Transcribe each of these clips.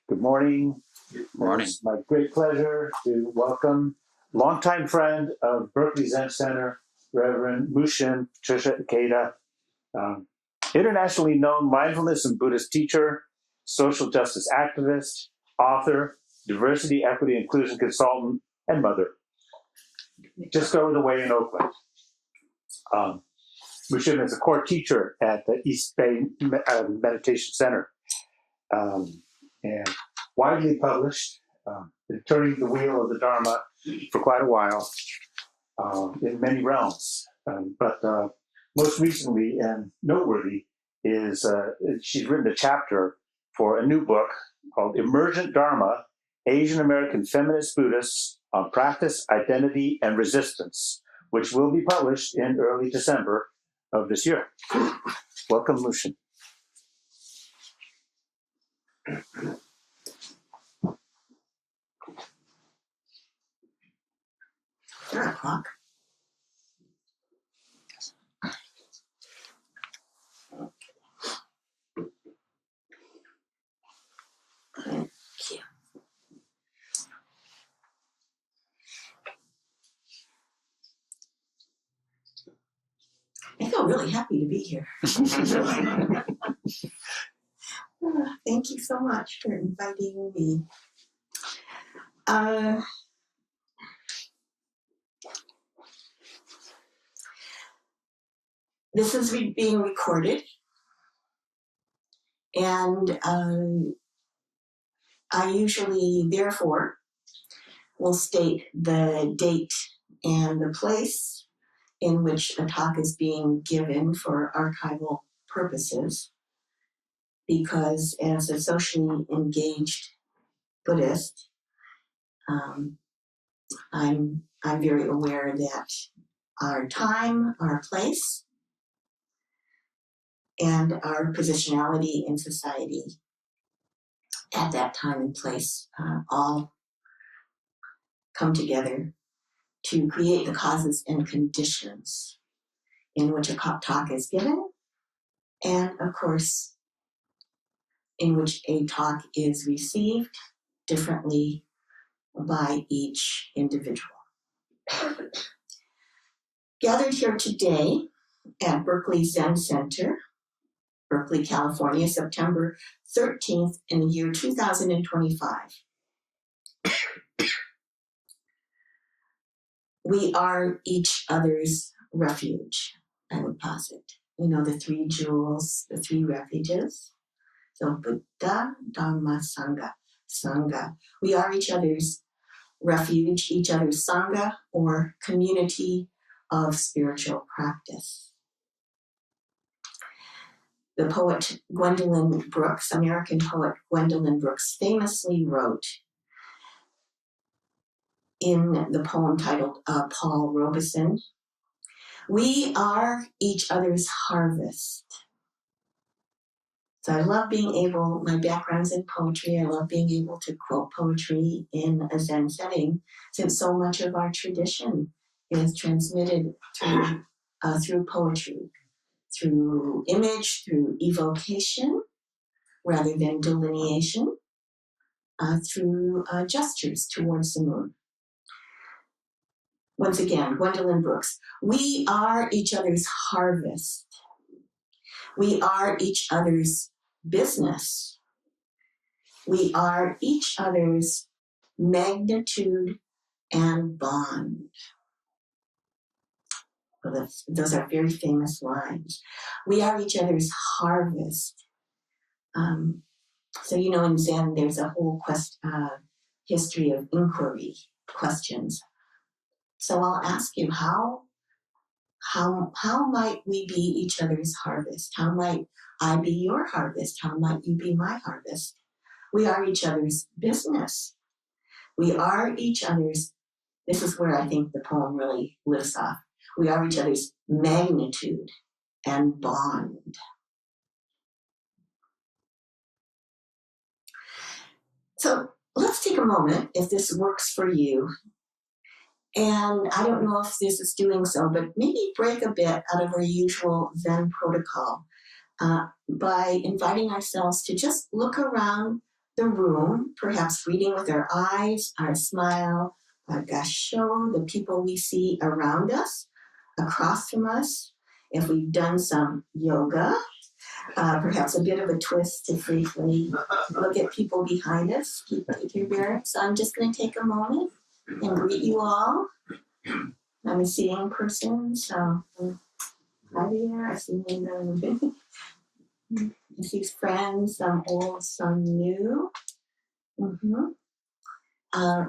Good morning. Morning. It's my great pleasure to welcome longtime friend of Berkeley Zen Center, Reverend Mushim, Patricia, Ikeda, internationally known mindfulness and Buddhist teacher, social justice activist, author, diversity, equity, inclusion consultant, and mother. Just over the way in Oakland. Mushim is a core teacher at the East Bay Meditation Center. And widely published, been turning the wheel of the Dharma for quite a while in many realms. But most recently and noteworthy is she's written a chapter for a new book called Emergent Dharma, Asian American Feminist Buddhists on Practice, Identity, and Resistance, which will be published in early December of this year. Welcome, Mushim. There a clock? Thank you. I feel really happy to be here. Thank you so much for inviting me. This is being recorded, and I usually, therefore, will state the date and the place in which a talk is being given for archival purposes, because as a socially engaged Buddhist, I'm very aware that our time, our place, and our positionality in society at that time and place all come together to create the causes and conditions in which a talk is given, and of course, in which a talk is received differently by each individual. Gathered here today at Berkeley Zen Center, Berkeley, California, September 13th in the year 2025. We are each other's refuge, I would posit. You know, the three jewels, the three refuges. So Buddha, Dharma, Sangha, Sangha. We are each other's refuge, each other's Sangha, or community of spiritual practice. The poet Gwendolyn Brooks, American poet Gwendolyn Brooks, famously wrote in the poem titled Paul Robeson, "We are each other's harvest." So I love being able, my background's in poetry, I love being able to quote poetry in a Zen setting, since so much of our tradition is transmitted through poetry, through image, through evocation, rather than delineation, through gestures towards the moon. Once again, Gwendolyn Brooks, we are each other's harvest. We are each other's business. We are each other's magnitude and bond. Well, those are very famous lines. We are each other's harvest. So, you know, in Zen, there's a whole history of inquiry questions. So I'll ask you, how might we be each other's harvest? How might I be your harvest? How might you be my harvest? We are each other's business. We are each other's, this is where I think the poem really lifts off. We are each other's magnitude and bond. So let's take a moment, if this works for you, and I don't know if this is doing so, but maybe break a bit out of our usual Zen protocol by inviting ourselves to just look around the room, perhaps reading with our eyes, our smile, our gasho, the people we see around us, across from us. If we've done some yoga, perhaps a bit of a twist to briefly look at people behind us, keep your bearings. So I'm just going to take a moment and greet you all. I'm a seeing person, so hi there. I see I see friends, some old, some new.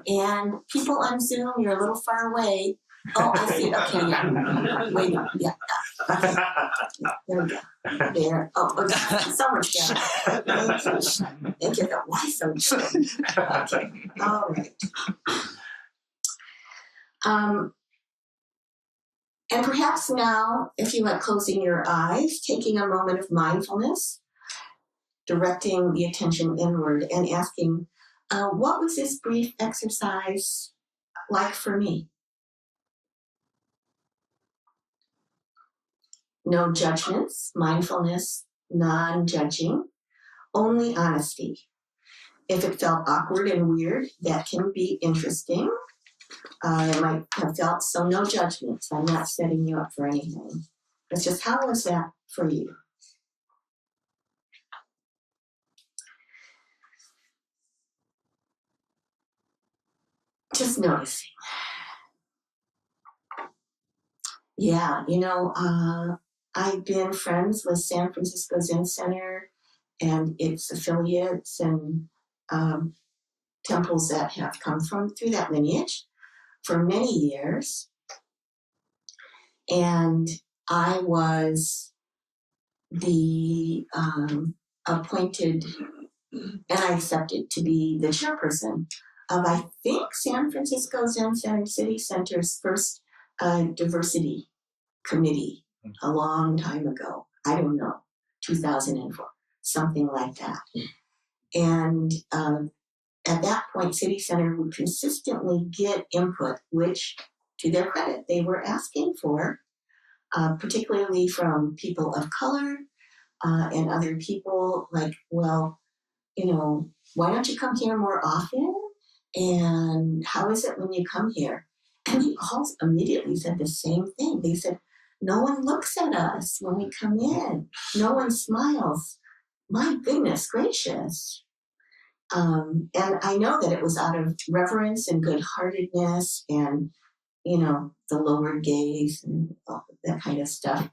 And people on Zoom, you're a little far away. Oh, I see. Okay, yeah. Wait, yeah. Okay. There we go. There. Oh, okay. So much better. Thank you. Why so good? Okay. All right. And perhaps now, if you like closing your eyes, taking a moment of mindfulness, directing the attention inward and asking, what was this brief exercise like for me? No judgments, mindfulness, non-judging, only honesty. If it felt awkward and weird, that can be interesting. It might have felt, so no judgments. I'm not setting you up for anything. It's just, how was that for you? Just noticing. Yeah, I've been friends with San Francisco Zen Center and its affiliates and temples that have come through that lineage for many years. And I was the appointed, and I accepted to be the chairperson of, I think, San Francisco Zen Center City Center's first diversity committee a long time ago. I don't know, 2004, something like that. And at that point, City Center would consistently get input, which, to their credit, they were asking for, particularly from people of color and other people, like, well, why don't you come here more often? And how is it when you come here? And they all immediately said the same thing. They said, no one looks at us when we come in. No one smiles. My goodness gracious. And I know that it was out of reverence and good-heartedness and, the lowered gaze and all that kind of stuff.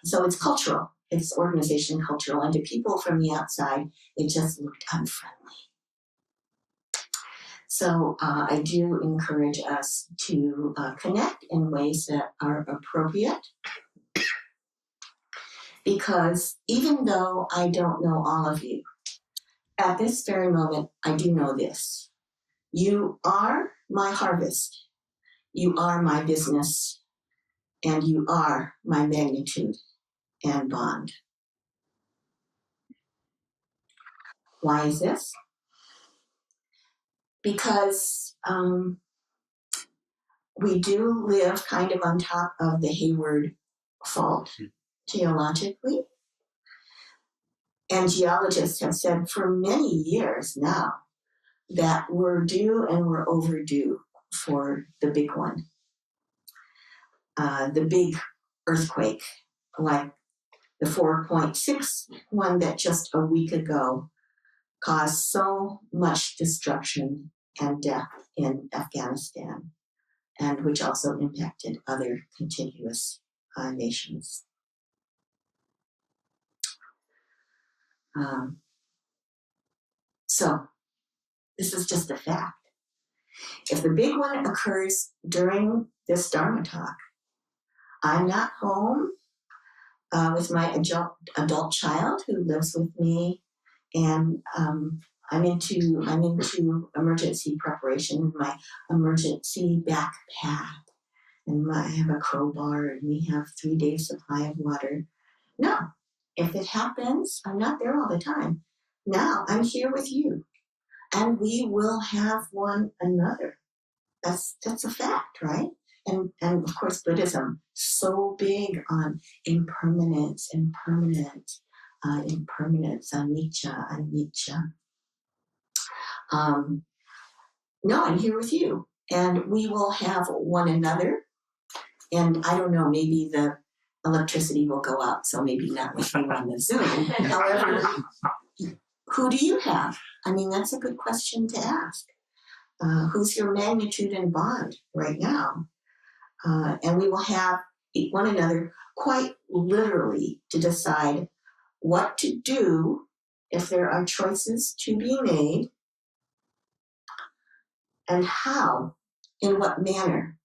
So it's cultural. It's organization cultural. And to people from the outside, it just looked unfriendly. So I do encourage us to connect in ways that are appropriate. Because even though I don't know all of you, at this very moment, I do know this. You are my harvest. You are my business. And you are my magnitude and bond. Why is this? Because we do live kind of on top of the Hayward Fault geologically. And geologists have said for many years now that we're due and we're overdue for the big one. The big earthquake, like the 4.6 one that just a week ago caused so much destruction and death in Afghanistan, and which also impacted other contiguous nations. So this is just a fact. If the big one occurs during this Dharma talk, I'm not home with my adult child who lives with me, and I'm into emergency preparation, my emergency backpack, and I have a crowbar, and we have 3 days supply of water. No, if it happens, I'm not there all the time. Now I'm here with you, and we will have one another. That's a fact, right? And of course, Buddhism, so big on impermanence, anicca. No, I'm here with you. And we will have one another. And I don't know, maybe the electricity will go out, so maybe not with you on the Zoom. However, who do you have? I mean, that's a good question to ask. Who's your magnitude and bond right now? And we will have one another quite literally to decide what to do if there are choices to be made, and how, in what manner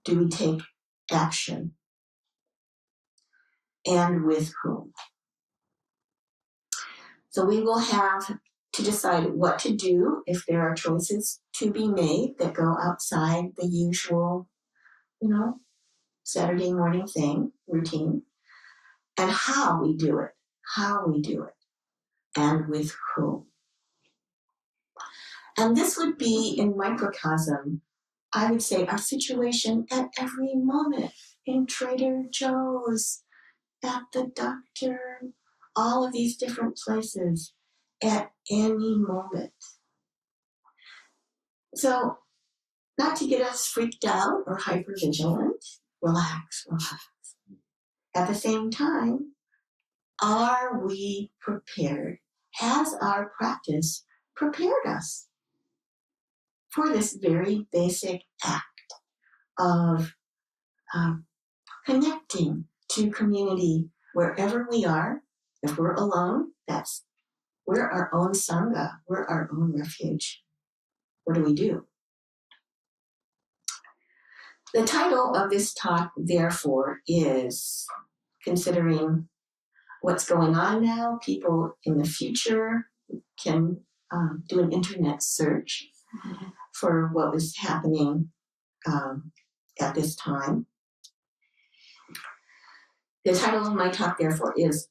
do we take action, and with whom. So we will have to decide what to do if there are choices to be made that go outside the usual, Saturday morning routine, and how we do it, and with whom. And this would be, in microcosm, I would say, our situation at every moment, in Trader Joe's, at the doctor, all of these different places, at any moment. So, not to get us freaked out or hypervigilant, relax. At the same time, are we prepared? Has our practice prepared us for this very basic act of connecting to community wherever we are? If we're alone, we're our own sangha, we're our own refuge. What do we do? The title of this talk, therefore, is considering what's going on now. People in the future can do an internet search for what was happening at this time. The title of my talk, therefore, is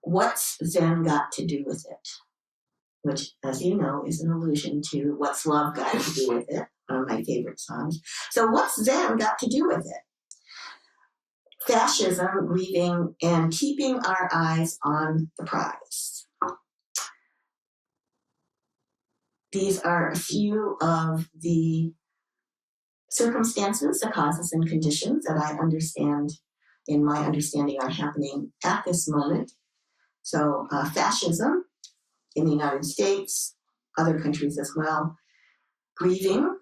What's Zen Got to Do with It? Which, as you know, is an allusion to What's Love Got to Do with It, one of my favorite songs. So what's Zen got to do with it? Fascism, grieving, and keeping our eyes on the prize. These are a few of the circumstances, the causes and conditions that I understand, in my understanding, are happening at this moment. So fascism in the United States, other countries as well. Grieving,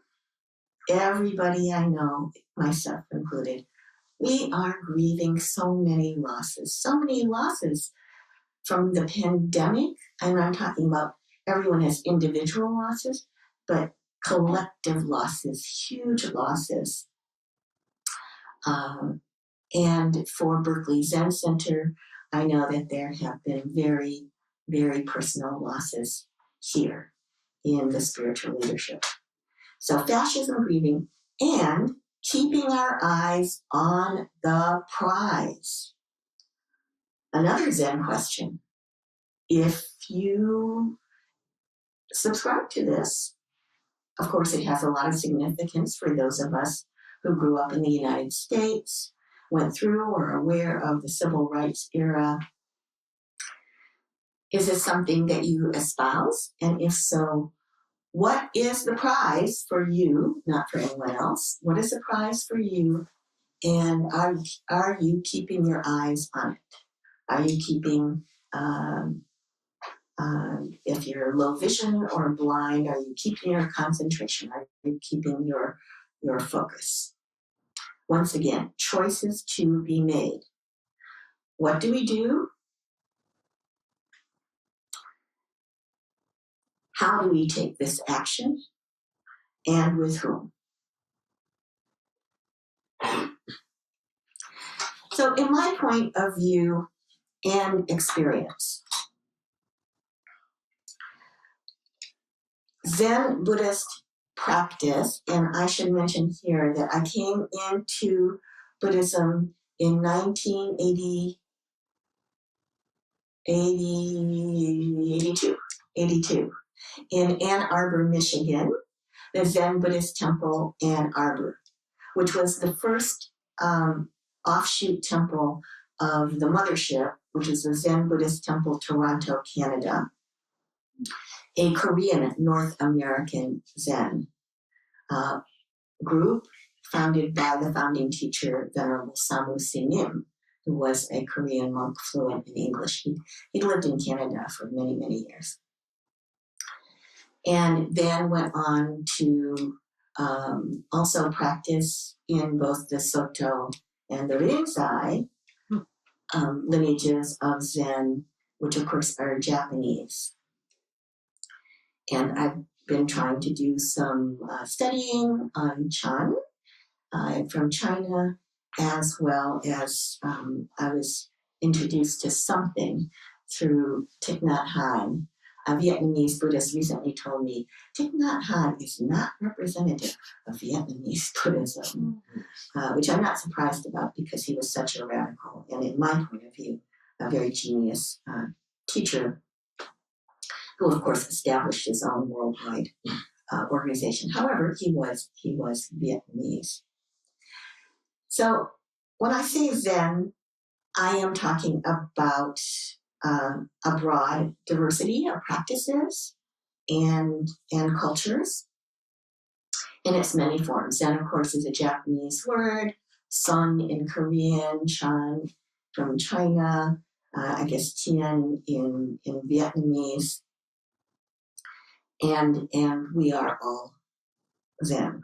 everybody I know, myself included, we are grieving so many losses from the pandemic. And I'm talking about everyone has individual losses, but collective losses, huge losses. And for Berkeley Zen Center, I know that there have been very, very personal losses here in the spiritual leadership. So fascism, grieving, and keeping our eyes on the prize. Another Zen question. If you subscribe to this, of course, it has a lot of significance for those of us who grew up in the United States, went through or are aware of the civil rights era. Is this something that you espouse? And if so, what is the prize for you, not for anyone else? What is the prize for you? And are you keeping your eyes on it? Are you keeping, if you're low vision or blind, are you keeping your concentration? Are you keeping your focus? Once again, choices to be made. What do we do? How do we take this action? And with whom? So in my point of view and experience, Zen Buddhist practice, and I should mention here that I came into Buddhism in 1982 in Ann Arbor, Michigan, the Zen Buddhist Temple Ann Arbor, which was the first offshoot temple of the mothership, which is the Zen Buddhist Temple Toronto, Canada. a Korean North American Zen group founded by the founding teacher, Venerable Samu Sinim, who was a Korean monk fluent in English. He lived in Canada for many, many years. And then went on to also practice in both the Soto and the Rinzai lineages of Zen, which of course are Japanese. And I've been trying to do some studying on Chan from China, as well as I was introduced to something through Thich Nhat Hanh. A Vietnamese Buddhist recently told me, Thich Nhat Hanh is not representative of Vietnamese Buddhism, which I'm not surprised about because he was such a radical and, in my point of view, a very genius teacher who, of course, established his own worldwide organization. However, he was Vietnamese. So when I say Zen, I am talking about a broad diversity of practices and cultures in its many forms. Zen, of course, is a Japanese word, Sun in Korean, Chan from China, I guess Tien in Vietnamese, and we are all Zen.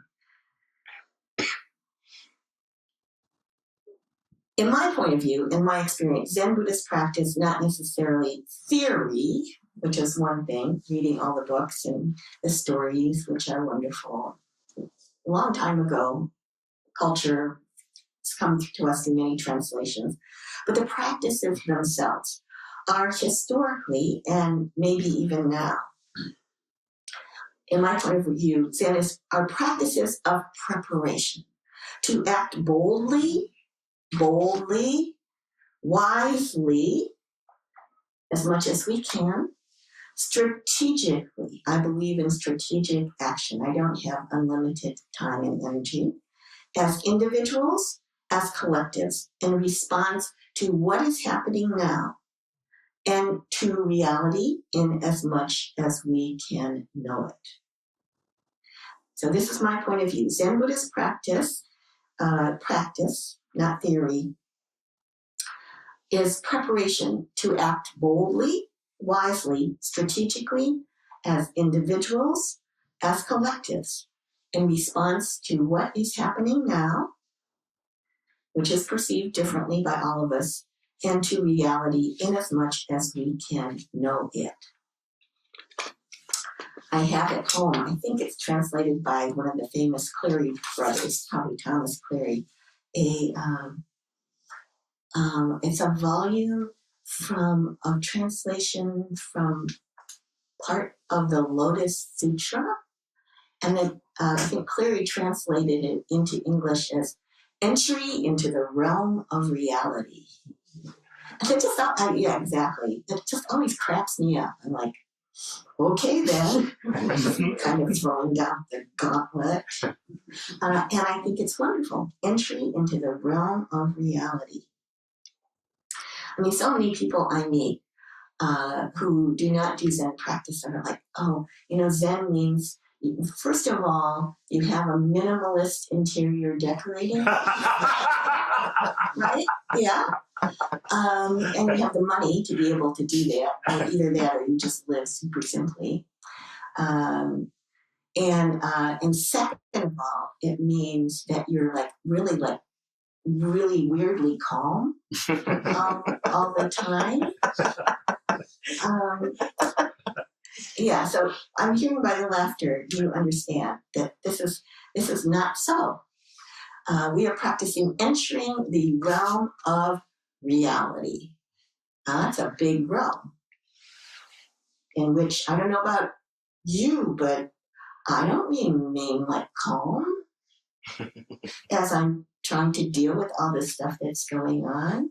In my point of view, in my experience, Zen Buddhist practice, not necessarily theory, which is one thing, reading all the books and the stories, which are wonderful. A long time ago, culture has come to us in many translations, but the practices themselves are historically, and maybe even now, in my point of view, Zen are practices of preparation to act boldly, wisely, as much as we can, strategically. I believe in strategic action. I don't have unlimited time and energy. As individuals, as collectives, in response to what is happening now and to reality in as much as we can know it. So this is my point of view. Zen Buddhist practice, not theory, is preparation to act boldly, wisely, strategically, as individuals, as collectives, in response to what is happening now, which is perceived differently by all of us, and to reality in as much as we can know it. I have at home, I think it's translated by one of the famous Cleary brothers, probably Thomas Cleary, it's a volume from a translation from part of the Lotus Sutra, and then I think Cleary translated it into English as Entry into the Realm of Reality. And it just, yeah, exactly. It just always cracks me up. I'm like, okay then, kind of throwing down the gauntlet. And I think it's wonderful. Entry into the realm of reality. I mean, so many people I meet who do not do Zen practice are like, oh, Zen means, first of all, you have a minimalist interior decorating. Right? Yeah. And you have the money to be able to do that, or either that or you just live super simply. And second of all, it means that you're really weirdly calm all the time. Yeah, so I'm hearing by the laughter, you understand that this is not so. We are practicing entering the realm of reality. That's a big realm in which, I don't know about you, but I don't mean like calm as I'm trying to deal with all this stuff that's going on.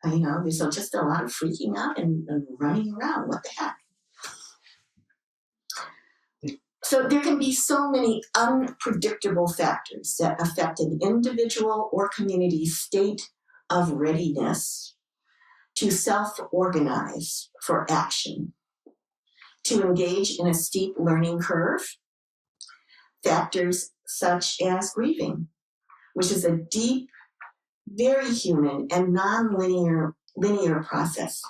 There's just a lot of freaking out and running around. What the heck? So there can be so many unpredictable factors that affect an individual or community state of readiness to self-organize for action. to engage in a steep learning curve. Factors such as grieving, which is a deep, very human and non-linear process.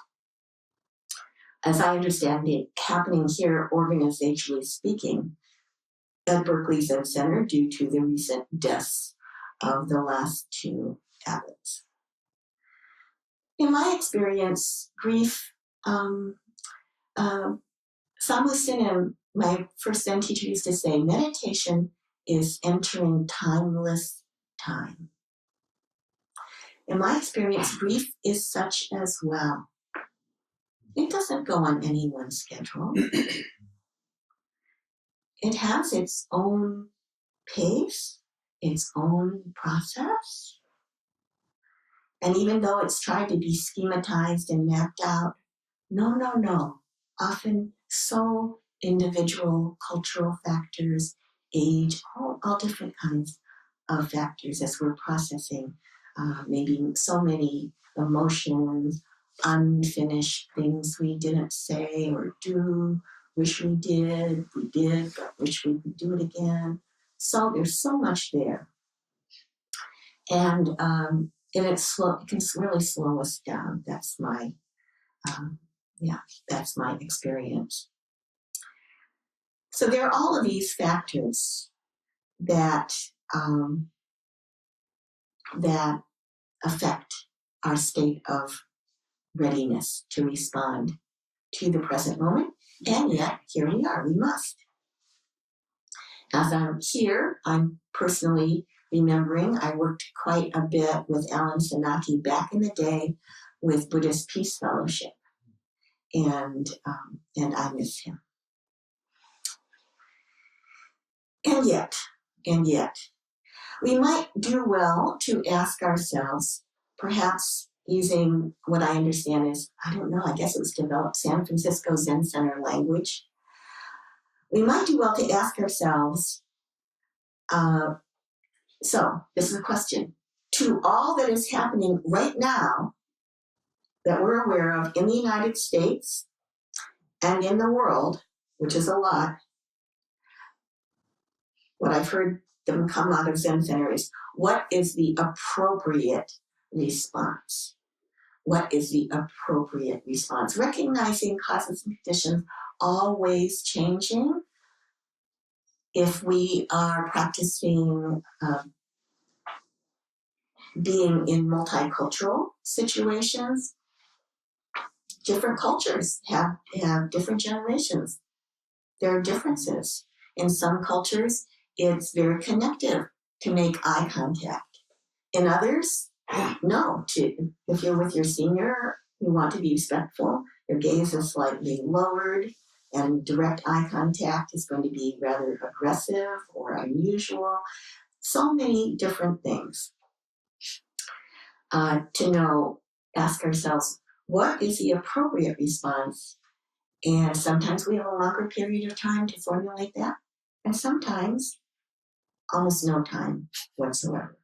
As I understand it, happening here, organizationally speaking, at Berkeley Zen Center due to the recent deaths of the last two abbots. In my experience, grief, Samu Sinem, my first Zen teacher, used to say, meditation is entering timeless time. In my experience, grief is such as well. It doesn't go on anyone's schedule. It has its own pace, its own process. And even though it's tried to be schematized and mapped out, no. Often so individual cultural factors, age, all different kinds of factors as we're processing maybe so many emotions, unfinished things we didn't say or do, wish we did, but wish we could do it again. So there's so much there. And it's slow, it can really slow us down. That's my experience. So there are all of these factors that that affect our state of readiness to respond to the present moment, and yet here we are, we must. As I'm here, I'm personally remembering I worked quite a bit with Alan Senaki back in the day with Buddhist Peace Fellowship, and I miss him. And yet, we might do well to ask ourselves, perhaps using what I understand is, I don't know, I guess it was developed San Francisco Zen Center language. We might do well to ask ourselves, so this is a question, to all that is happening right now that we're aware of in the United States and in the world, which is a lot, what I've heard them come out of Zen Center is, what is the appropriate response? What is the appropriate response? Recognizing causes and conditions always changing. If we are practicing being in multicultural situations, different cultures have different generations. There are differences. In some cultures, it's very connective to make eye contact. In others, no. If you're with your senior, you want to be respectful. Your gaze is slightly lowered, and direct eye contact is going to be rather aggressive or unusual. So many different things. Ask ourselves, what is the appropriate response? And sometimes we have a longer period of time to formulate that, and sometimes almost no time whatsoever.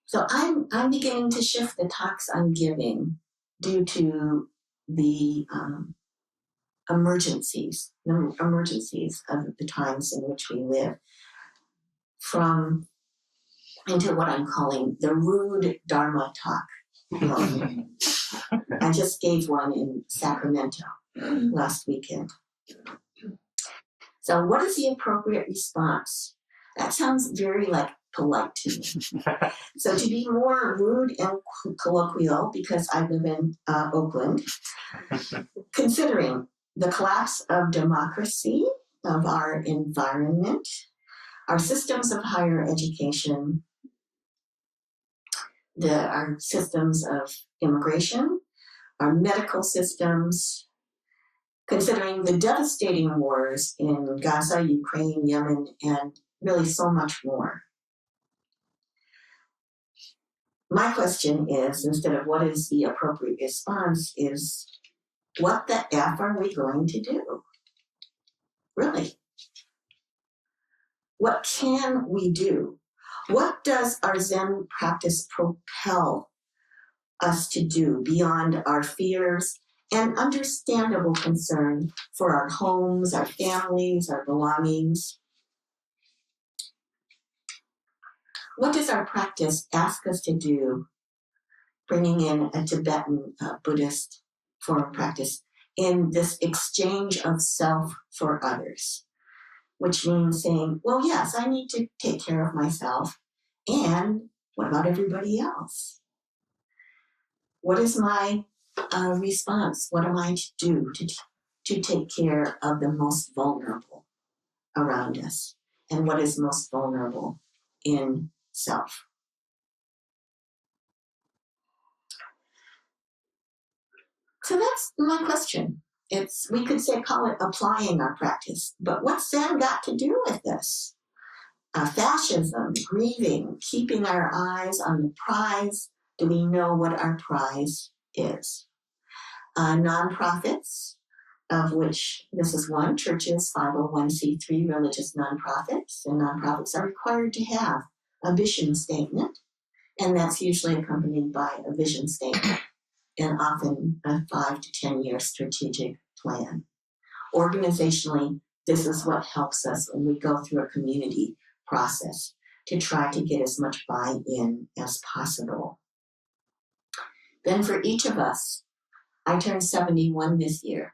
So I'm beginning to shift the talks I'm giving due to the emergencies of the times in which we live, into what I'm calling the rude Dharma talk. I just gave one in Sacramento last weekend. So what is the appropriate response? That sounds very polite to me. So to be more rude and colloquial, because I live in Oakland, considering the collapse of democracy, of our environment, our systems of higher education, our systems of immigration, our medical systems, considering the devastating wars in Gaza, Ukraine, Yemen, and really so much more. My question is, instead of what is the appropriate response, is what the F are we going to do? Really? What can we do? What does our Zen practice propel us to do beyond our fears and understandable concern for our homes, our families, our belongings. What does our practice ask us to do, bringing in a Tibetan Buddhist form of practice, in this exchange of self for others? Which means saying, well, yes, I need to take care of myself, and what about everybody else? What is my response? What am I to do to take care of the most vulnerable around us? And what is most vulnerable in self? So that's my question. We could call it applying our practice, but what's Zen got to do with this? Fascism, grieving, keeping our eyes on the prize. Do we know what our prize is? Nonprofits, of which this is one, churches, 501c3 religious nonprofits, and nonprofits are required to have a mission statement, and that's usually accompanied by a vision statement and often a 5 to 10 year strategic plan. Organizationally, this is what helps us when we go through a community process to try to get as much buy-in as possible. Then for each of us, I turned 71 this year.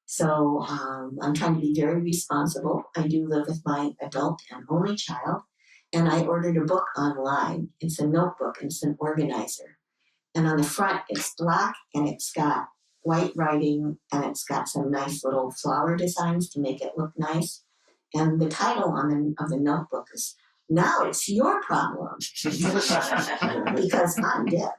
So I'm trying to be very responsible. I do live with my adult and only child, and I ordered a book online. It's a notebook, it's an organizer. And on the front, it's black, and it's got white writing, and it's got some nice little flower designs to make it look nice. And the title of the notebook is, "Now It's Your Problem," because I'm dead.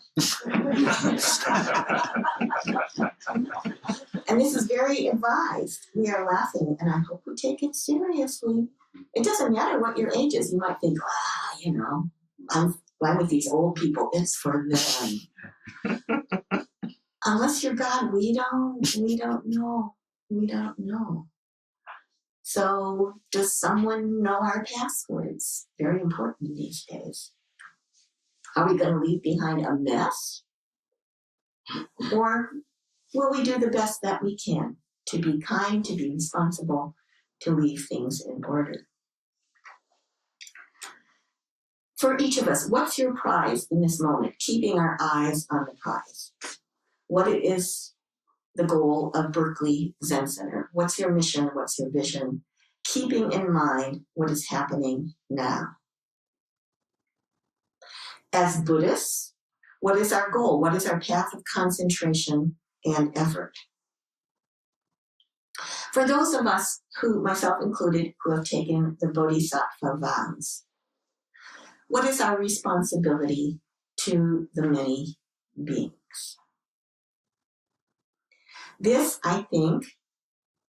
And this is very advised. We are laughing, and I hope we take it seriously. It doesn't matter what your age is. You might think, I'm with these old people. It's for them. Unless you're God, we don't know. We don't know. So does someone know our passwords? Very important these days. Are we going to leave behind a mess? Or will we do the best that we can to be kind, to be responsible, to leave things in order? For each of us, what's your prize in this moment? Keeping our eyes on the prize. What is the goal of Berkeley Zen Center? What's your mission? What's your vision? Keeping in mind what is happening now. As Buddhists, what is our goal? What is our path of concentration and effort? For those of us who, myself included, who have taken the Bodhisattva vows, what is our responsibility to the many beings? This, I think,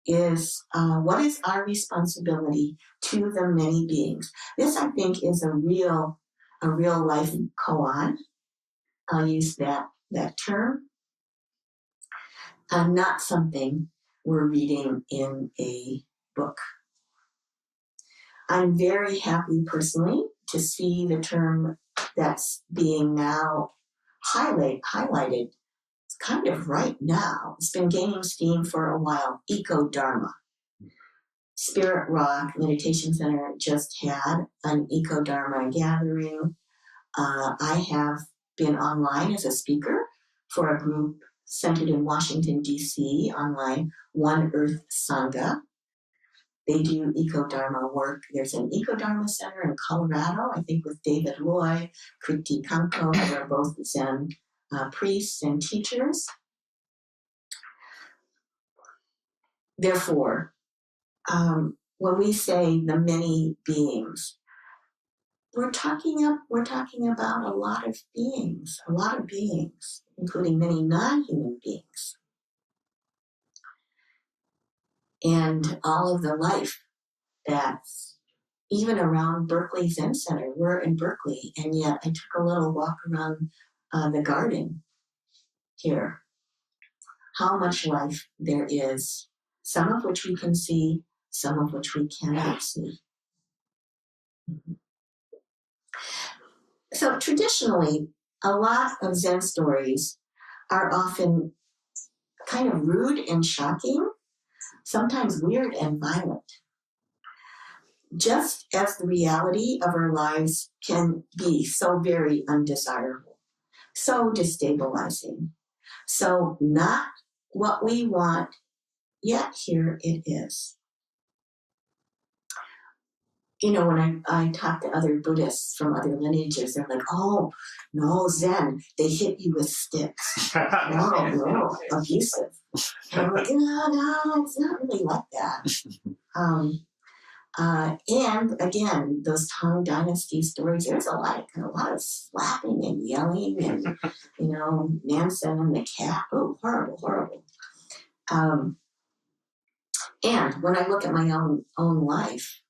is what is our responsibility to the many beings. This, I think, is a real life koan. I'll use that term. Not something we're reading in a book. I'm very happy personally to see the term that's being now highlighted kind of right now. It's been gaining steam for a while, eco-dharma. Spirit Rock Meditation Center just had an eco-dharma gathering. I have been online as a speaker for a group centered in Washington, D.C., online, One Earth Sangha. They do eco-dharma work. There's an eco-dharma center in Colorado, I think with David Loy, Kriti Kanko, who are both Zen priests and teachers. Therefore, when we say the many beings, we're talking about a lot of beings, including many non-human beings. And all of the life that's even around Berkeley Zen Center. We're in Berkeley, and yet I took a little walk around the garden here. How much life there is, some of which we can see, some of which we cannot see. So traditionally, a lot of Zen stories are often kind of rude and shocking, sometimes weird and violent. Just as the reality of our lives can be so very undesirable, so destabilizing, so not what we want, yet here it is. You know, when I talk to other Buddhists from other lineages, they're like, oh, no, Zen, they hit you with sticks. No, abusive. And I'm like, no, it's not really like that. And again, those Tang Dynasty stories, there's a lot of slapping and yelling and, you know, Nansen and the cat. Oh, horrible, horrible. And when I look at my own life,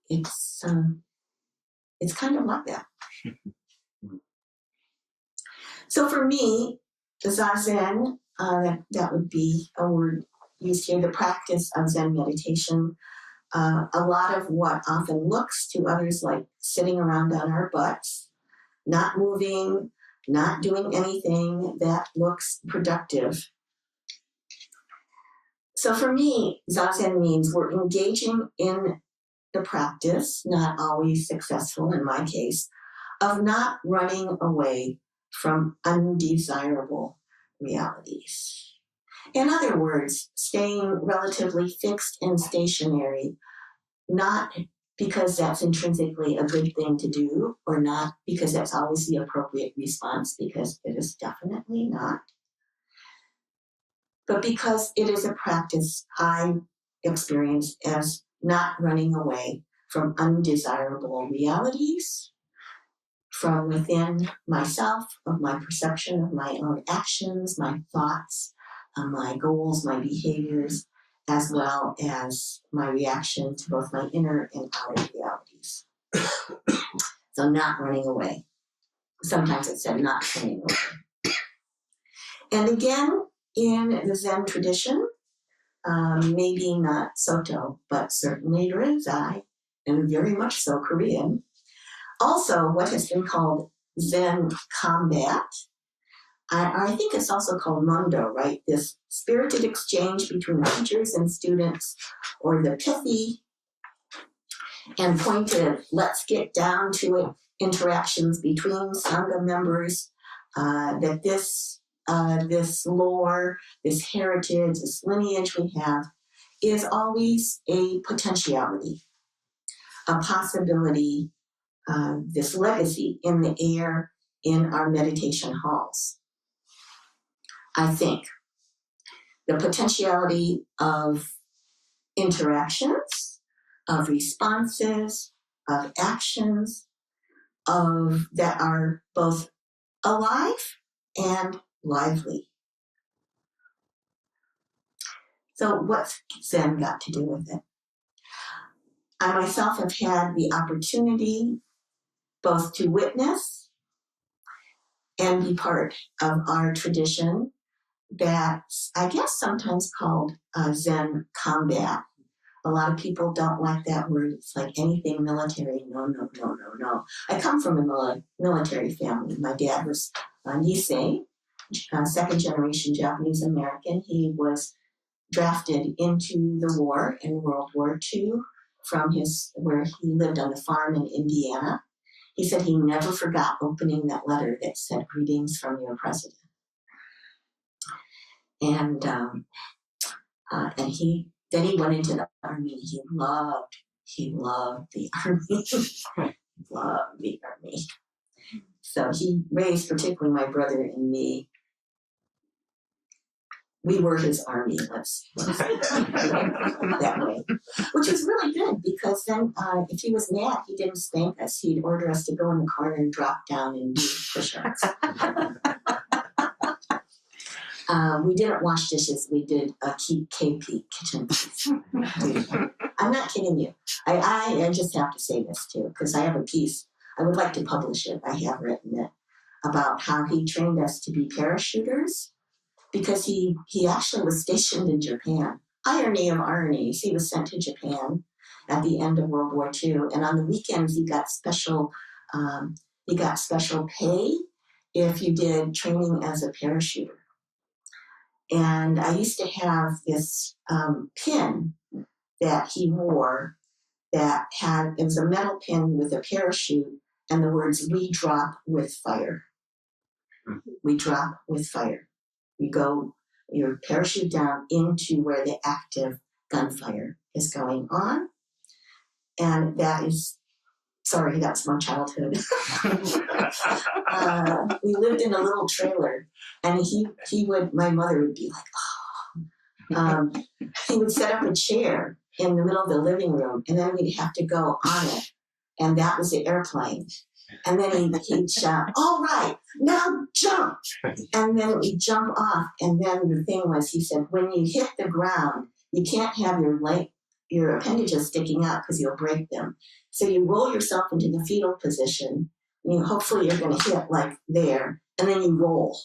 it's kind of like that. So for me, the Zazen, that would be a word used here, the practice of Zen meditation. A lot of what often looks to others like sitting around on our butts, not moving, not doing anything that looks productive. So for me, Zazen means we're engaging in the practice, not always successful in my case, of not running away from undesirable realities. In other words, staying relatively fixed and stationary, not because that's intrinsically a good thing to do, or not because that's always the appropriate response, because it is definitely not, but because it is a practice I experience as not running away from undesirable realities, from within myself, of my perception of my own actions, my thoughts, my goals, my behaviors, as well as my reaction to both my inner and outer realities. So not running away. Sometimes it said not running away. And again, in the Zen tradition, maybe not Soto, but certainly Rinzai, and very much so Korean. Also, what has been called Zen combat. I think it's also called Mundo, right? This spirited exchange between teachers and students, or the pithy and pointed, let's get down to it, interactions between Sangha members, that this lore, this heritage, this lineage we have is always a potentiality, a possibility, this legacy in the air in our meditation halls. I think the potentiality of interactions, of responses, of actions, of that are both alive and lively. So what's Zen got to do with it? I myself have had the opportunity both to witness and be part of our tradition that's, I guess, sometimes called Zen combat. A lot of people don't like that word. It's like anything military. No. I come from a military family. My dad was Nisei, second generation Japanese American. He was drafted into the war in World War II from where he lived on the farm in Indiana. He said he never forgot opening that letter that said, "Greetings from your president." And he went into the army. He loved the army. Loved the army. So he raised particularly my brother and me. We were his army, let's that way. Which was really good, because then if he was mad, he didn't spank us. He'd order us to go in the corner and drop down and do push-ups. We didn't wash dishes. We did keep KP, kitchen piece. I'm not kidding you. I just have to say this too, because I have a piece. I would like to publish it. I have written it about how he trained us to be parachuters, because he actually was stationed in Japan. Irony of ironies, he was sent to Japan at the end of World War II, and on the weekends he got special pay if you did training as a parachuter. And I used to have this pin that he wore that it was a metal pin with a parachute and the words, "We drop with fire." We drop with fire. Your parachute down into where the active gunfire is going on. And that's my childhood. We lived in a little trailer, and my mother would be like, he would set up a chair in the middle of the living room, and then we'd have to go on it, and that was the airplane. And then he'd shout, "All right, now jump!" And then we'd jump off. And then the thing was, he said, when you hit the ground, you can't have your appendages sticking out because you'll break them. So you roll yourself into the fetal position. Hopefully you're going to hit like there, and then you roll.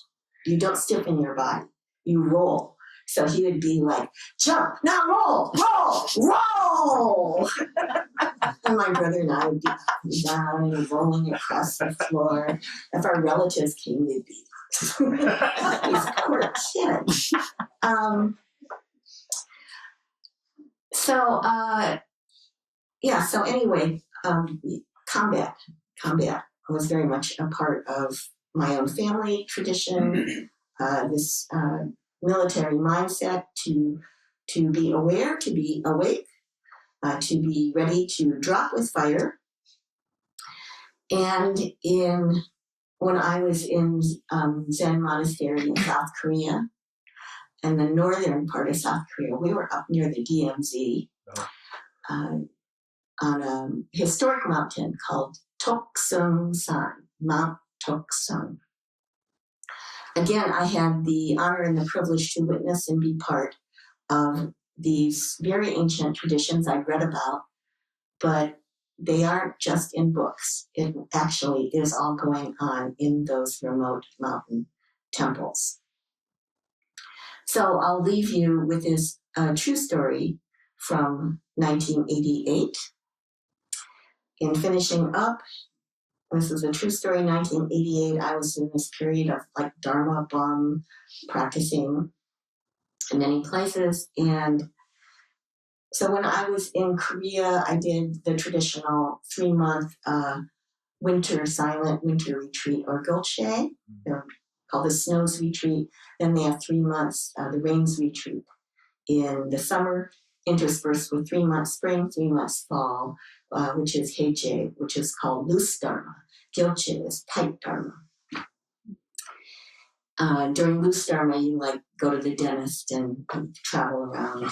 You don't stiffen your body. You roll. So he would be like, "Jump, now roll, roll, roll." And my brother and I would be down and rolling across the floor. If our relatives came, they'd be these poor kids. So anyway, combat was very much a part of my own family tradition. This military mindset to be aware, to be awake, to be ready to drop with fire. And when I was in Zen monastery in South Korea, in the northern part of South Korea, we were up near the DMZ on a historic mountain called Tokseung-san, Mount Tokseung. Again, I had the honor and the privilege to witness and be part of these very ancient traditions I've read about, but they aren't just in books. It actually is all going on in those remote mountain temples. So I'll leave you with this true story from 1988. In finishing up, this is a true story. 1988, I was in this period of like Dharma Bum practicing in many places. And so when I was in Korea, I did the traditional 3-month silent winter retreat, or gulche. They're called the Snows Retreat. Then they have 3 months, the Rains Retreat in the summer, interspersed with 3 months spring, 3 months fall, which is Heije, which is called loose Dharma. Gilche is tight Dharma. During loose Dharma, you go to the dentist and travel around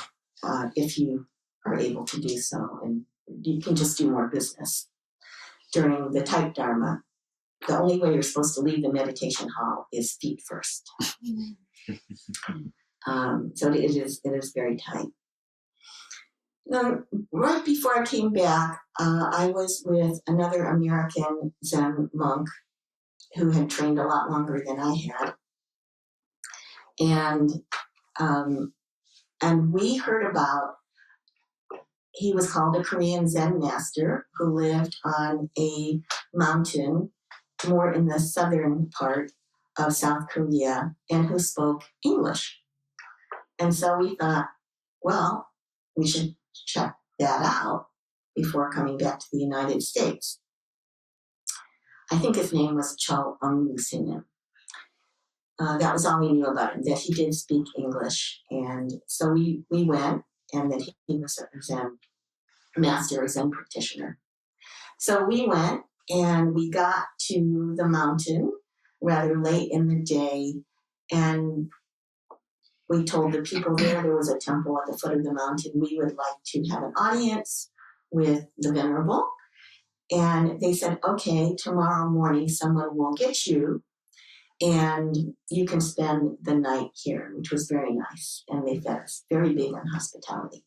if you are able to do so, and you can just do more business. During the tight Dharma, the only way you're supposed to leave the meditation hall is feet first. So it is very tight. Right before I came back, I was with another American Zen monk who had trained a lot longer than I had. And we heard about, he was called a Korean Zen master who lived on a mountain more in the southern part of South Korea and who spoke English. And so we thought, well, we should check that out before coming back to the United States. I think his name was Chol Ung-Sinin. That was all we knew about him, that he did speak English. And so we went, and that he was a Zen master, a Zen practitioner. So we went, and we got to the mountain rather late in the day, and we told the people there was a temple at the foot of the mountain. We would like to have an audience with the Venerable. And they said, okay, tomorrow morning someone will get you and you can spend the night here, which was very nice. And they fed us, very big on hospitality.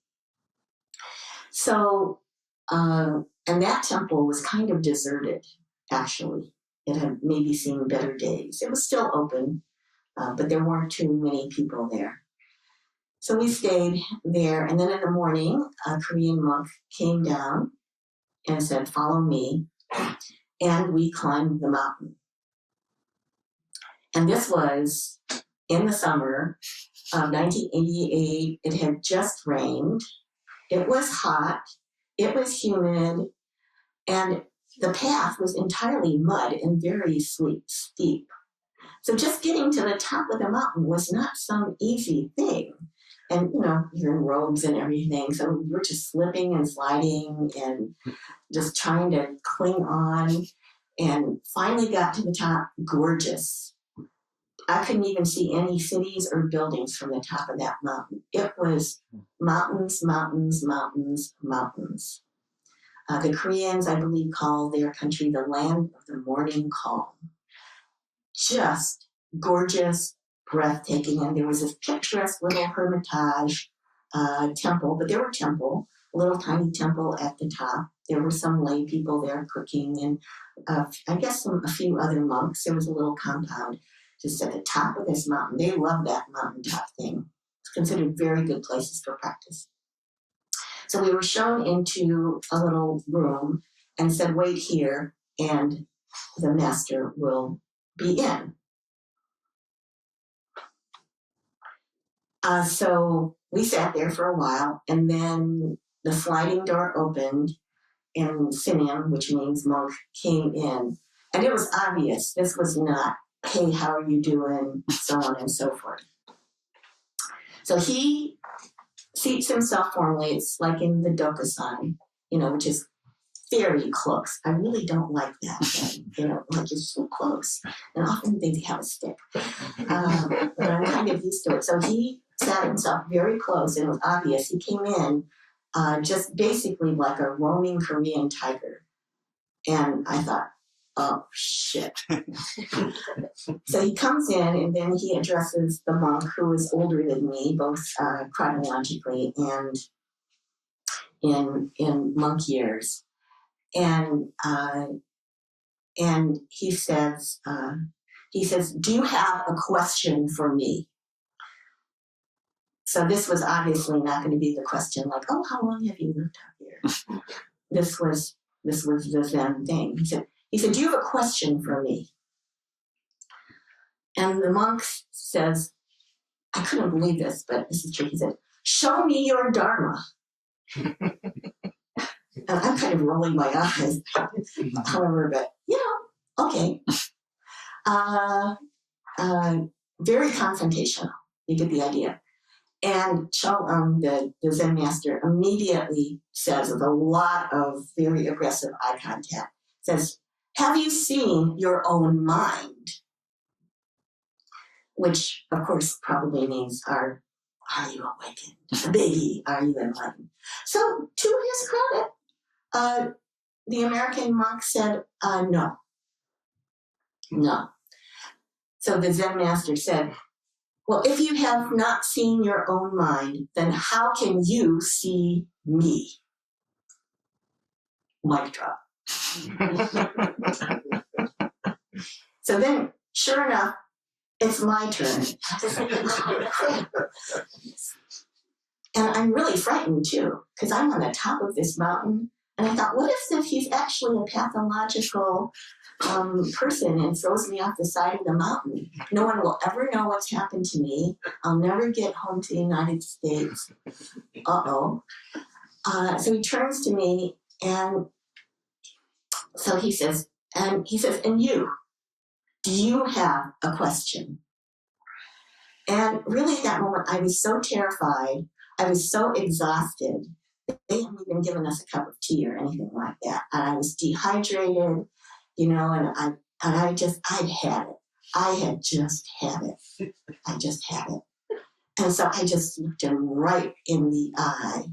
So, and that temple was kind of deserted, actually. It had maybe seen better days. It was still open, but there weren't too many people there. So we stayed there, and then in the morning, a Korean monk came down and said, follow me, and we climbed the mountain. And this was in the summer, of 1988. It had just rained. It was hot. It was humid. And the path was entirely mud and very steep. So just getting to the top of the mountain was not some easy thing. And, you're in robes and everything. So we were just slipping and sliding and just trying to cling on. And finally got to the top, gorgeous. I couldn't even see any cities or buildings from the top of that mountain. It was mountains, mountains, mountains, mountains. The Koreans, I believe, call their country the land of the morning calm. Just gorgeous, breathtaking. And there was this picturesque little hermitage temple, but there were a little tiny temple at the top. There were some lay people there cooking and I guess a few other monks. There was a little compound just at the top of this mountain. They love that mountaintop thing. It's considered very good places for practice. So we were shown into a little room and said, wait here, and the master will be in. So we sat there for a while, and then the sliding door opened, and Sinim, which means monk, came in. And it was obvious this was not, hey, how are you doing, so on and so forth. So he seats himself formally. It's like in the Dokusan, which is very close. I really don't like that. Like you're so close. And often they have a stick. But I'm kind of used to it. So he sat himself very close, and it was obvious. He came in just basically like a roaming Korean tiger. And I thought, oh, shit. So he comes in, and then he addresses the monk, who is older than me, both chronologically and in monk years. And he says, do you have a question for me? So this was obviously not going to be the question like, oh, how long have you lived out here? This was the Zen thing. He said, do you have a question for me? And the monk says, I couldn't believe this, but this is true. He said, show me your Dharma. And I'm kind of rolling my eyes, however, but, okay. Very confrontational. You get the idea. And Cholam, the Zen master, immediately says, with a lot of very aggressive eye contact, says, have you seen your own mind? Which, of course, probably means, are you awakened? Baby, are you enlightened? So, to his credit, the American monk said, no. No. So the Zen master said, well, if you have not seen your own mind, then how can you see me? Mic drop. So then, sure enough, it's my turn. And I'm really frightened too, because I'm on the top of this mountain. And I thought, what if he's actually a pathological person and throws me off the side of the mountain? No one will ever know what's happened to me. I'll never get home to the United States. Uh-oh. So he turns to me, and so he says, and you, do you have a question? And really at that moment, I was so terrified. I was so exhausted. They hadn't even given us a cup of tea or anything like that. And I was dehydrated, and I'd had it. I had just had it. I just had it. And so I just looked him right in the eye.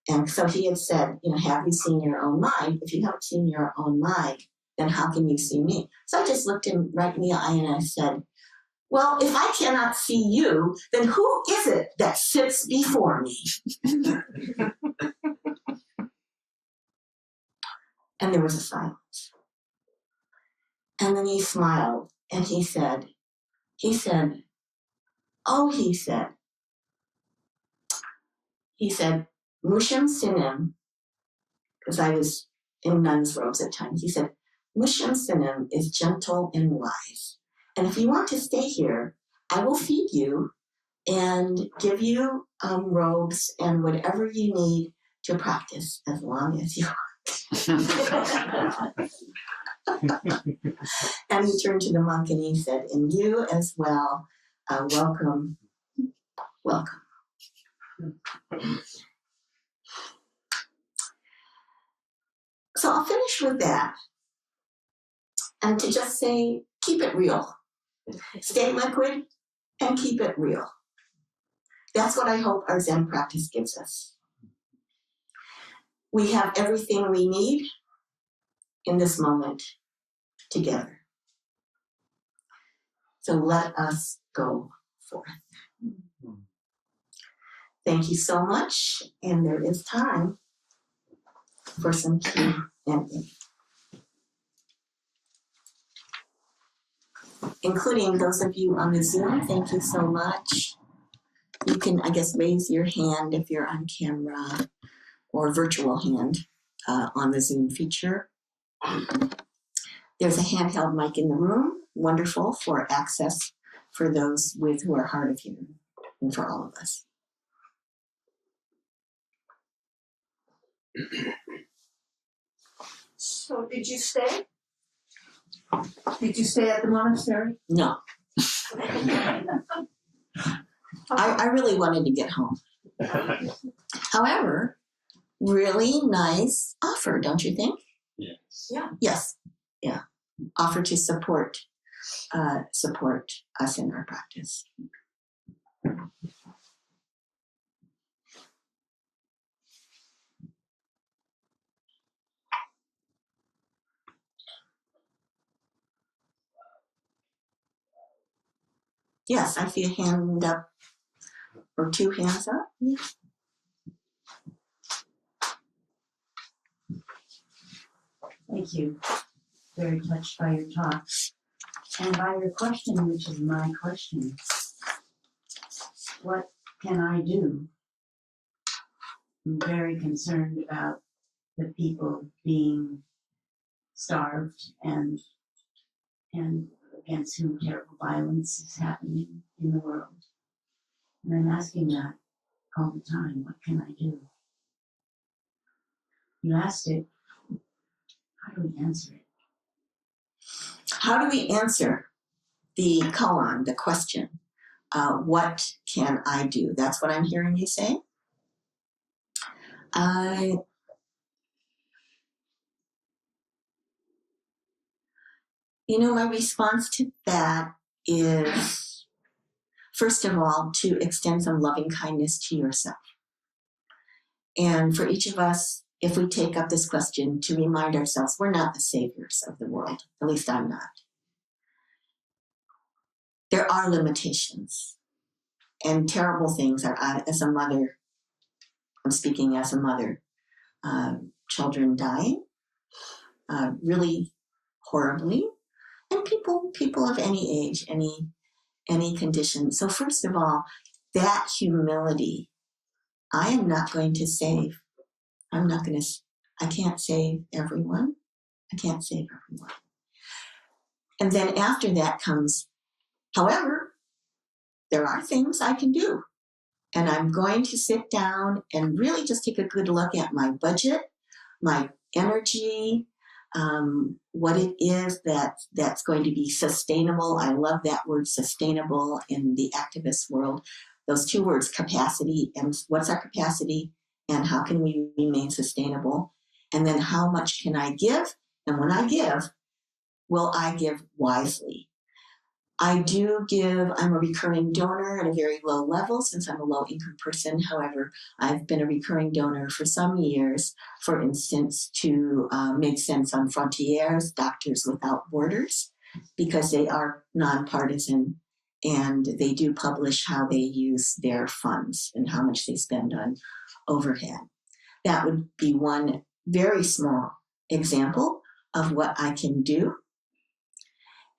And so he had said, have you seen your own mind? If you haven't seen your own mind, then how can you see me? So I just looked him right in the eye and I said, well, if I cannot see you, then who is it that sits before me? And there was a silence. And then he smiled and he said, Mushim Sinim, because I was in nun's robes at times, he said, Mushim Sinim is gentle and wise. And if you want to stay here, I will feed you and give you robes and whatever you need to practice as long as you want. And he turned to the monk and he said, and you as well, welcome, welcome. So I'll finish with that. And to just say, keep it real. Stay liquid and keep it real. That's what I hope our Zen practice gives us. We have everything we need in this moment together. So let us go forth. Thank you so much. And there is time for some Q&A. Including those of you on the Zoom, thank you so much. You can, I guess, raise your hand if you're on camera or virtual hand on the Zoom feature. There's a handheld mic in the room, wonderful for access for those who are hard of hearing and for all of us. So did you stay? Did you stay at the monastery? No. I really wanted to get home. However, really nice offer, don't you think? Yes. Yeah. Yes. Yeah. Offer to support us in our practice. Yes, I see a hand up or two hands up. Yeah. Thank you. Very touched by your talk and by your question, which is my question. What can I do? I'm very concerned about the people being starved and against whom terrible violence is happening in the world. And I'm asking that all the time. What can I do? You asked it. How do we answer it? How do we answer the koan, the question? What can I do? That's what I'm hearing you say. My response to that is, first of all, to extend some loving kindness to yourself. And for each of us, if we take up this question, to remind ourselves we're not the saviors of the world. At least I'm not. There are limitations and terrible things are, as a mother, I'm speaking as a mother, children dying, really horribly, and people of any age, any condition. So first of all, that humility, I am not going to save. I can't save everyone. I can't save everyone. And then after that comes, however, there are things I can do. And I'm going to sit down and really just take a good look at my budget, my energy, what it is that's going to be sustainable. I love that word sustainable in the activist world. Those two words, capacity, and what's our capacity and how can we remain sustainable? And then how much can I give? And when I give, will I give wisely? I do give, I'm a recurring donor at a very low level since I'm a low income person. However, I've been a recurring donor for some years, for instance, to Médecins Sans Frontières, Doctors Without Borders, because they are nonpartisan and they do publish how they use their funds and how much they spend on overhead. That would be one very small example of what I can do.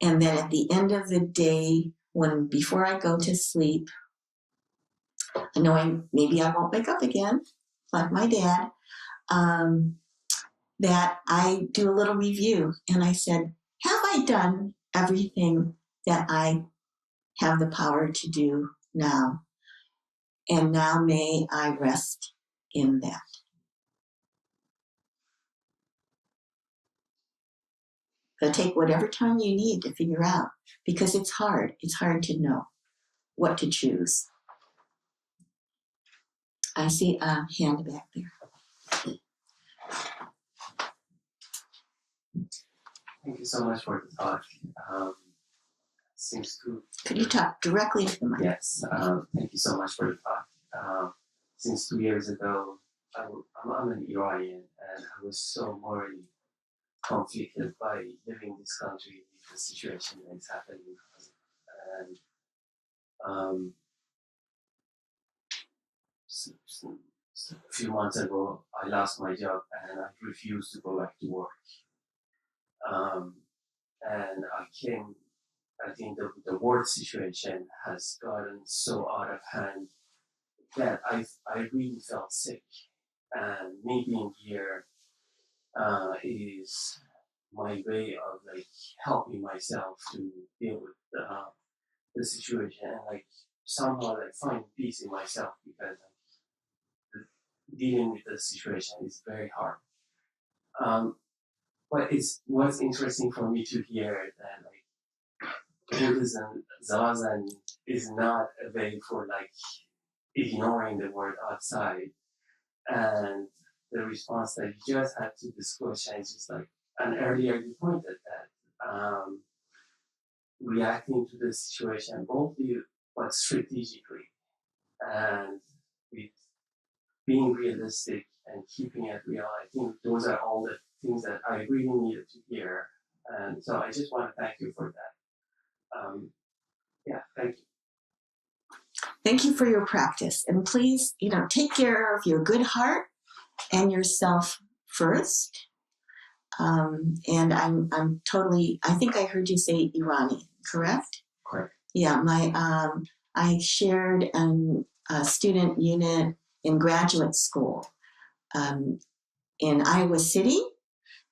And then at the end of the day, before I go to sleep, knowing maybe I won't wake up again, like my dad, that I do a little review. And I said, have I done everything that I have the power to do now? and now may I rest in that. So take whatever time you need to figure out, because it's hard. It's hard to know what to choose. I see a hand back there. Thank you so much for the talk. Seems to Could you talk directly into the mic? yes. Thank you so much for the talk. Since 2 years ago, I'm an Iranian, and I was so morally conflicted by living in this country with the situation that is happening. And a few months ago, I lost my job and I refused to go back to work. And I think the world situation has gotten so out of hand that I really felt sick. And me being here is my way of like helping myself to deal with the situation and like somehow like find peace in myself, because dealing with the situation is very hard. But what's interesting for me to hear that like Buddhism, Zazen is not a way for like ignoring the world outside. And the response that you just had to this question is just like, and earlier you pointed that reacting to the situation boldly but strategically, and with being realistic and keeping it real. I think those are all the things that I really needed to hear. And so I just want to thank you for that. Yeah, thank you. Thank you for your practice. And please, take care of your good heart and yourself first. And I'm totally, I think I heard you say Iranian, correct? Correct. Yeah, I shared a student unit in graduate school in Iowa City,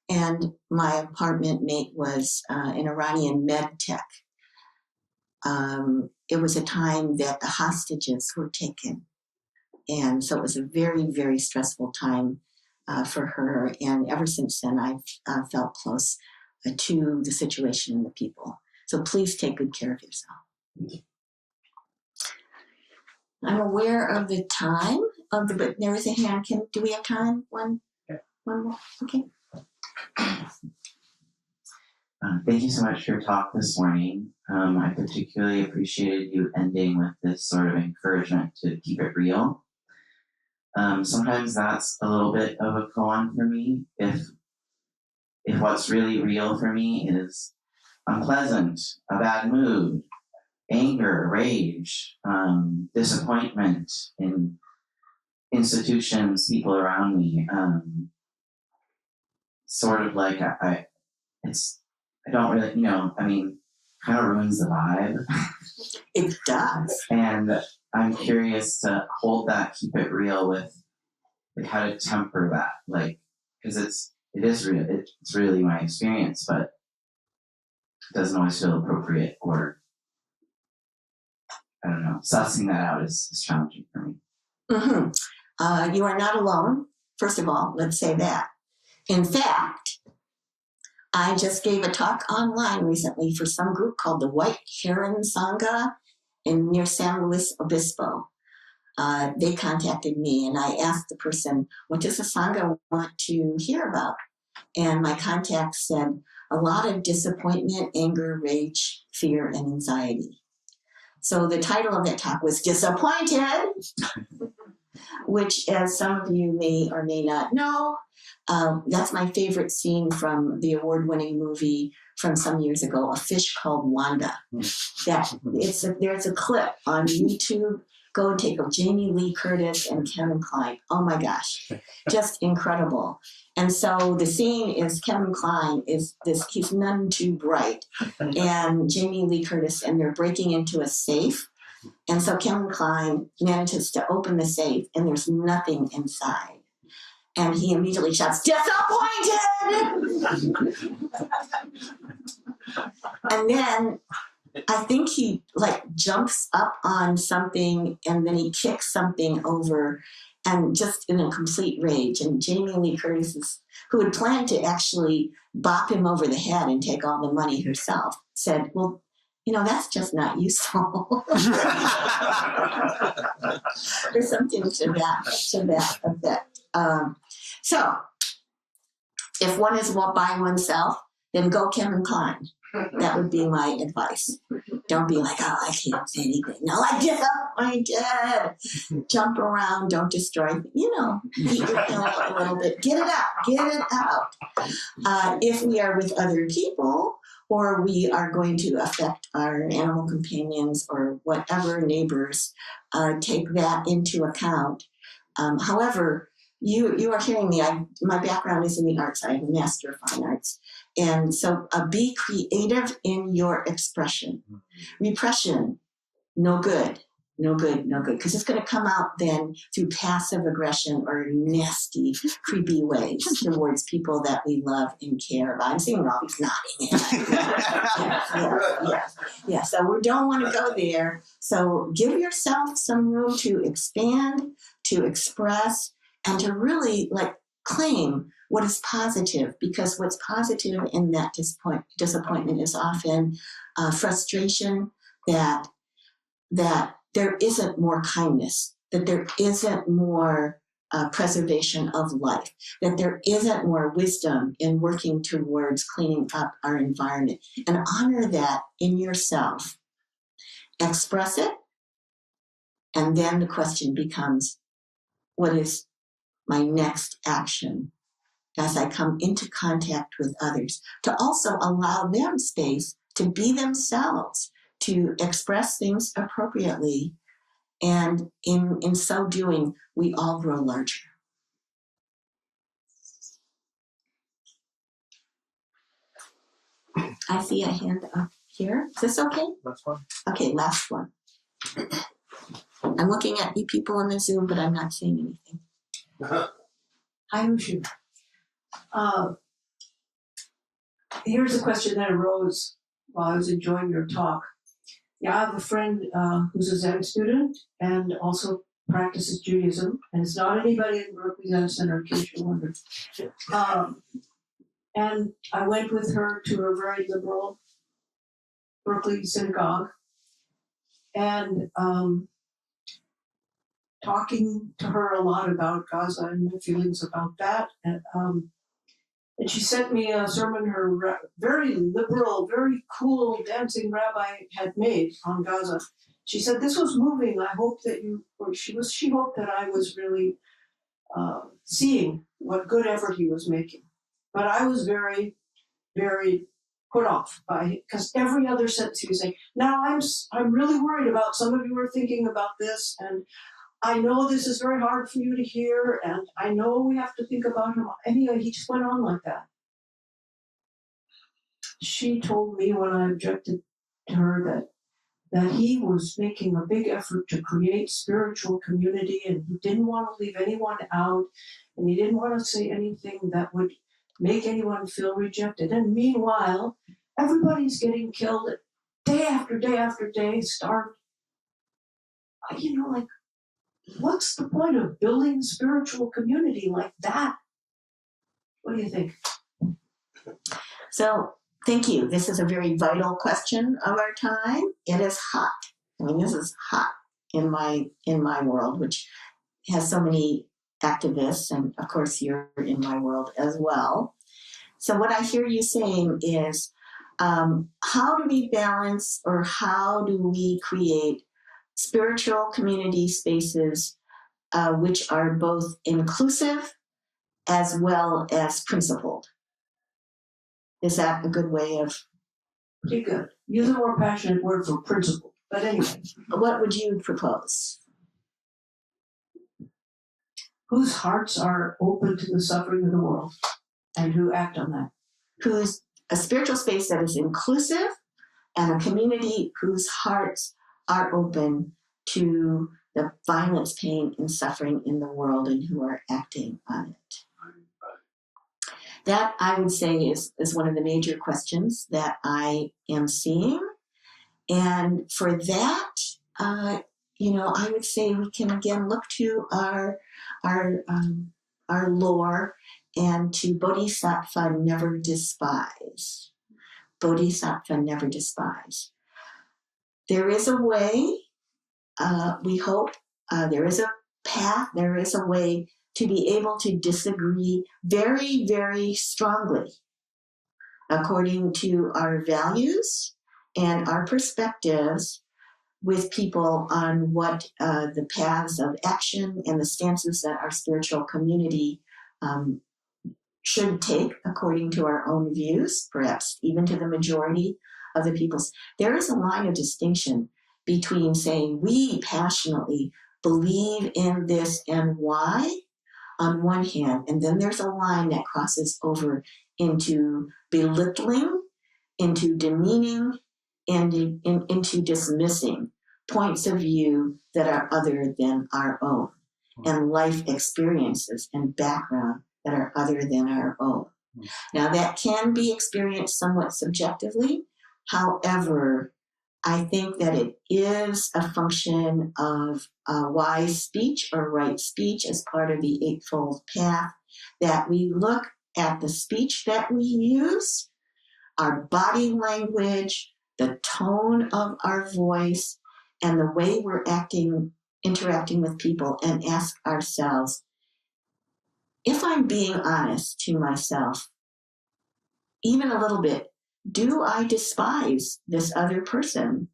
and my apartment mate was an Iranian med tech. It was a time that the hostages were taken. And so it was a very, very stressful time for her. And ever since then, I've felt close to the situation and the people. So please take good care of yourself. I'm aware of the time, but there is a hand. Do we have time? One more? Okay. Thank you so much for your talk this morning. I particularly appreciated you ending with this sort of encouragement to keep it real. Sometimes that's a little bit of a koan for me. If what's really real for me is unpleasant, a bad mood, anger, rage, disappointment in institutions, people around me, sort of like I don't really, kind of ruins the vibe. It does. And I'm curious to hold that, keep it real with like how to temper that, like, because it is real. It's really my experience, but it doesn't always feel appropriate, or I don't know, sussing that out is challenging for me. Mm-hmm. You are not alone. First of all, let's say that. In fact, I just gave a talk online recently for some group called the White Heron Sangha near San Luis Obispo. They contacted me and I asked the person, what does the Sangha want to hear about? And my contact said, a lot of disappointment, anger, rage, fear, and anxiety. So the title of that talk was Disappointed, which, as some of you may or may not know, that's my favorite scene from the award-winning movie from some years ago, A Fish Called Wanda. There's a clip on YouTube. Go and take a Jamie Lee Curtis and Kevin Kline. Oh my gosh, just incredible. And so the scene is Kevin Kline he's none too bright, and Jamie Lee Curtis, and they're breaking into a safe. And so Kevin Kline manages to open the safe and there's nothing inside. And he immediately shouts, disappointed! And then I think he like jumps up on something and then he kicks something over and just in a complete rage. And Jamie Lee Curtis, who had planned to actually bop him over the head and take all the money herself, said, well, that's just not useful. There's something to that effect. So if one is by oneself, then go Kevin Kline. That would be my advice. Don't be like, oh, I can't say anything. No, I did. Jump around. Don't destroy. Beat your pillow a little bit. Get it out. If we are with other people, or we are going to affect our animal companions or whatever neighbors, take that into account. However, you are hearing me. My background is in the arts. I'm a master of fine arts. And so be creative in your expression. Repression, no good. Because it's going to come out then through passive aggression or nasty, creepy ways towards people that we love and care about. I'm seeing Robbie's nodding. Yeah. So we don't want to go there. So give yourself some room to expand, to express, and to really claim what is positive, because what's positive in that disappointment is often frustration that there isn't more kindness, that there isn't more preservation of life, that there isn't more wisdom in working towards cleaning up our environment. And honor that in yourself. Express it, and then the question becomes, what is my next action as I come into contact with others, to also allow them space to be themselves, to express things appropriately. And in so doing, we all grow larger. I see a hand up here. Is this okay? That's fine. Okay, last one. I'm looking at you people on the Zoom, but I'm not seeing anything. Hi, Mushim. Here's a question that arose while I was enjoying your talk. Yeah, I have a friend who's a Zen student and also practices Judaism, and it's not anybody in Berkeley Zen Center, in case you're wondering. And I went with her to a very liberal Berkeley synagogue, and talking to her a lot about Gaza and my feelings about that. And she sent me a sermon her very liberal, very cool dancing rabbi had made on Gaza. She said, this was moving. I hope that she hoped that I was really seeing what good effort he was making. But I was very, very put off by it, because every other sentence he was saying, now I'm really worried about some of you are thinking about this, and I know this is very hard for you to hear, and I know we have to think about him. Anyway, he just went on like that. She told me when I objected to her that he was making a big effort to create spiritual community, and he didn't want to leave anyone out, and he didn't want to say anything that would make anyone feel rejected. And meanwhile, everybody's getting killed day after day after day, starved. What's the point of building spiritual community like that? What do you think? So thank you. This is a very vital question of our time. It is hot. I mean, this is hot in my world, which has so many activists, and of course you're in my world as well. So what I hear you saying is, how do we balance, or how do we create spiritual community spaces which are both inclusive as well as principled? Is that a good way of? Pretty good. Use a more passionate word for principle. But anyway. What would you propose? Whose hearts are open to the suffering of the world and who act on that. Who's a spiritual space that is inclusive, and a community whose hearts are open to the violence, pain, and suffering in the world, and who are acting on it. That, I would say, is one of the major questions that I am seeing. And for that, I would say we can again look to our lore and to Bodhisattva never despise. Bodhisattva never despise. There is a way, we hope, there is a path, there is a way to be able to disagree very, very strongly according to our values and our perspectives with people on what the paths of action and the stances that our spiritual community should take according to our own views, perhaps even to the majority of the people's. There is a line of distinction between saying we passionately believe in this and why on one hand, and then there's a line that crosses over into belittling, into demeaning, and into dismissing points of view that are other than our own, and life experiences and background that are other than our own. Now, that can be experienced somewhat subjectively. However, I think that it is a function of wise speech or right speech as part of the Eightfold Path, that we look at the speech that we use, our body language, the tone of our voice, and the way we're interacting with people, and ask ourselves, if I'm being honest to myself, even a little bit, do I despise this other person?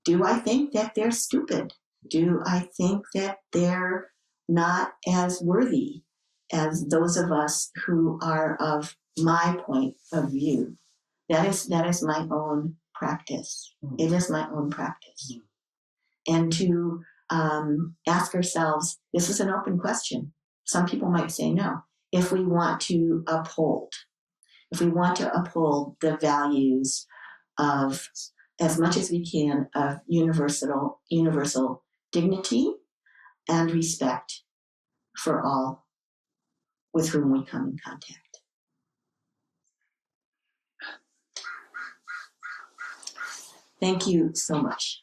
Do I think that they're stupid? Do I think that they're not as worthy as those of us who are of my point of view? That is my own practice. It is my own practice. And to ask ourselves, this is an open question. Some people might say no. If we want to uphold the values of, as much as we can, of universal dignity and respect for all with whom we come in contact. Thank you so much.